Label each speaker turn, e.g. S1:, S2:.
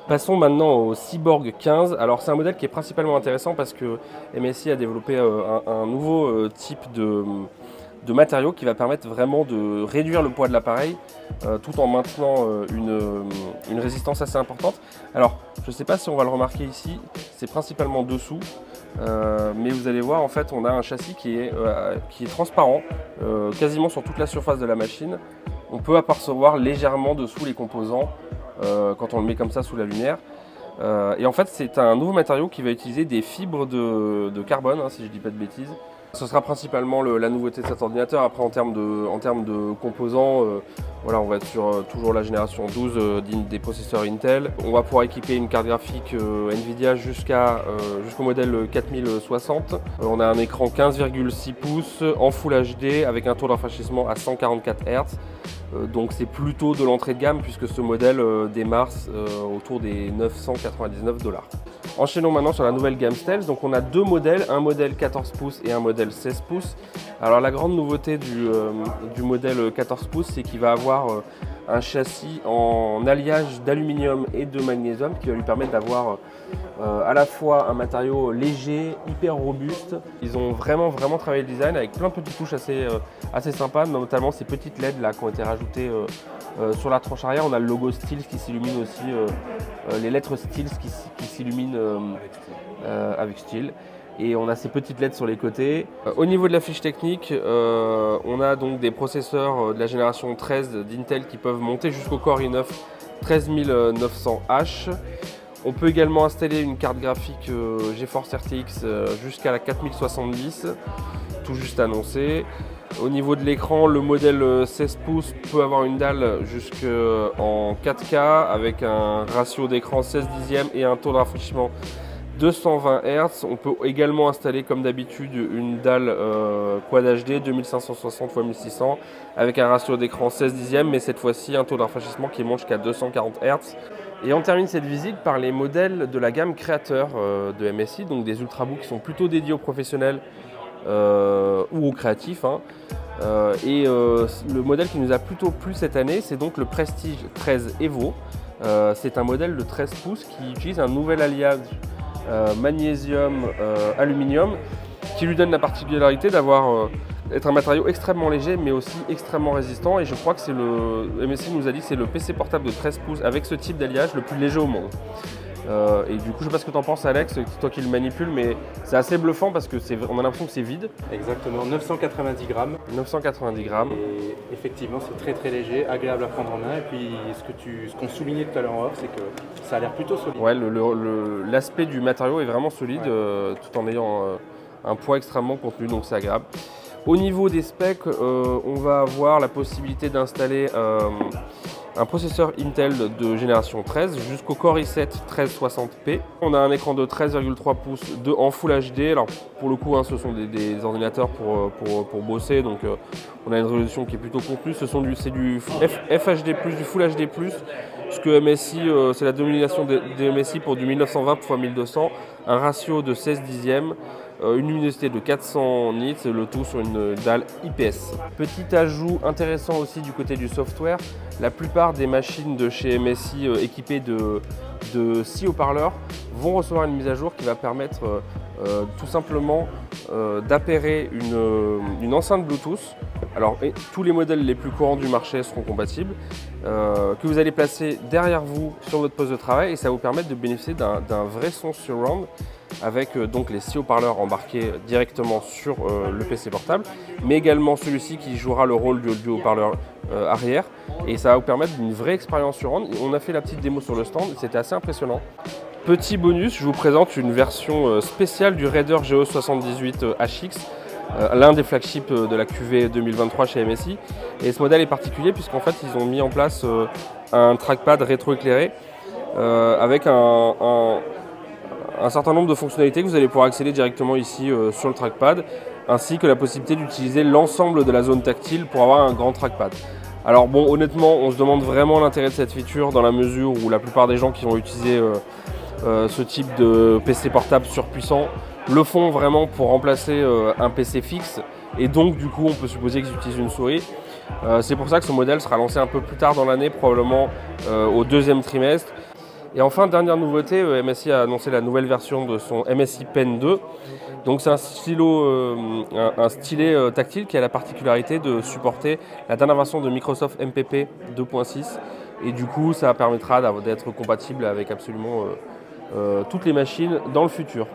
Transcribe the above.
S1: Passons maintenant au Cyborg 15. Alors c'est un modèle qui est principalement intéressant parce que MSI a développé un nouveau type de matériau qui va permettre vraiment de réduire le poids de l'appareil tout en maintenant une résistance assez importante. Alors je ne sais pas si on va le remarquer ici, c'est principalement dessous, mais vous allez voir en fait on a un châssis qui est transparent quasiment sur toute la surface de la machine. On peut apercevoir légèrement dessous les composants quand on le met comme ça sous la lumière. Et en fait c'est un nouveau matériau qui va utiliser des fibres de carbone, hein, si je ne dis pas de bêtises. Ce sera principalement la nouveauté de cet ordinateur. Après en termes de composants, voilà, on va être sur toujours la génération 12 des processeurs Intel. On va pouvoir équiper une carte graphique Nvidia jusqu'au modèle 4060. On a un écran 15,6 pouces en Full HD avec un taux de rafraîchissement à 144 Hz. Donc c'est plutôt de l'entrée de gamme puisque ce modèle démarre autour des 999 $. Enchaînons maintenant sur la nouvelle gamme Stealth. Donc on a deux modèles, un modèle 14 pouces et un modèle 16 pouces. Alors la grande nouveauté du modèle 14 pouces, c'est qu'il va avoir un châssis en alliage d'aluminium et de magnésium qui va lui permettre d'avoir à la fois un matériau léger, hyper robuste. Ils ont vraiment travaillé le design avec plein de petites touches assez sympas, notamment ces petites LED là qui ont été rajoutées sur la tranche arrière. On a le logo Stealth qui s'illumine aussi, les lettres Stealth qui s'illuminent avec Steel. Et on a ces petites LED sur les côtés. Au niveau de la fiche technique, on a donc des processeurs de la génération 13 d'Intel qui peuvent monter jusqu'au Core i9 13900H. On peut également installer une carte graphique GeForce RTX jusqu'à la 4070, tout juste annoncé. Au niveau de l'écran, le modèle 16 pouces peut avoir une dalle jusqu'en 4K avec un ratio d'écran 16 dixièmes et un taux de rafraîchissement 220 Hz. On peut également installer comme d'habitude une dalle Quad HD 2560 x 1600 avec un ratio d'écran 16 dixièmes, mais cette fois-ci un taux de rafraîchissement qui monte jusqu'à 240 Hz. Et on termine cette visite par les modèles de la gamme créateur de MSI, donc des ultrabooks qui sont plutôt dédiés aux professionnels ou aux créatifs. Hein. Le modèle qui nous a plutôt plu cette année, c'est donc le Prestige 13 Evo. C'est un modèle de 13 pouces qui utilise un nouvel alliage magnésium-aluminium qui lui donne la particularité d'être un matériau extrêmement léger mais aussi extrêmement résistant, et je crois que c'est MSI nous a dit que c'est le PC portable de 13 pouces avec ce type d'alliage le plus léger au monde. Et du coup je sais pas ce que tu en penses Alex, c'est toi qui le manipule, mais c'est assez bluffant parce qu'on a l'impression que c'est vide.
S2: Exactement, 990 grammes.
S1: 990 grammes.
S2: Et effectivement c'est très léger, agréable à prendre en main, et puis ce qu'on soulignait tout à l'heure en off, c'est que ça a l'air plutôt solide.
S1: Ouais, l'aspect du matériau est vraiment solide, ouais. Tout en ayant un poids extrêmement contenu, donc c'est agréable. Au niveau des specs, on va avoir la possibilité d'installer un processeur Intel de génération 13 jusqu'au Core i7 1360p. On a un écran de 13,3 pouces en Full HD. Alors pour le coup, hein, ce sont des ordinateurs pour bosser, donc on a une résolution qui est plutôt contenue. C'est du FHD+, du Full HD+, ce que MSI, c'est la domination des MSI pour du 1920 x 1200, un ratio de 16 dixièmes. Une luminosité de 400 nits, le tout sur une dalle IPS. Petit ajout intéressant aussi du côté du software, la plupart des machines de chez MSI équipées de 6 haut-parleurs vont recevoir une mise à jour qui va permettre tout simplement d'appairer une enceinte Bluetooth. Alors tous les modèles les plus courants du marché seront compatibles, que vous allez placer derrière vous sur votre poste de travail, et ça va vous permettre de bénéficier d'un vrai son surround avec donc les 6 haut-parleurs embarqués directement sur le PC portable, mais également celui-ci qui jouera le rôle du haut-parleur arrière, et ça va vous permettre d'une vraie expérience surround. On a fait la petite démo sur le stand, c'était assez impressionnant. Petit bonus, je vous présente une version spéciale du Raider GE78HX, l'un des flagships de la QV 2023 chez MSI. Et ce modèle est particulier puisqu'en fait ils ont mis en place un trackpad rétroéclairé avec un certain nombre de fonctionnalités que vous allez pouvoir accéder directement ici sur le trackpad, ainsi que la possibilité d'utiliser l'ensemble de la zone tactile pour avoir un grand trackpad. Alors bon, honnêtement, on se demande vraiment l'intérêt de cette feature dans la mesure où la plupart des gens qui vont utiliser ce type de PC portable surpuissant le font vraiment pour remplacer un PC fixe, et donc du coup on peut supposer qu'ils utilisent une souris. C'est pour ça que ce modèle sera lancé un peu plus tard dans l'année, probablement au deuxième trimestre. Et enfin, dernière nouveauté, MSI a annoncé la nouvelle version de son MSI Pen 2. Donc c'est un stylet tactile qui a la particularité de supporter la dernière version de Microsoft MPP 2.6. Et du coup, ça permettra d'être compatible avec absolument toutes les machines dans le futur.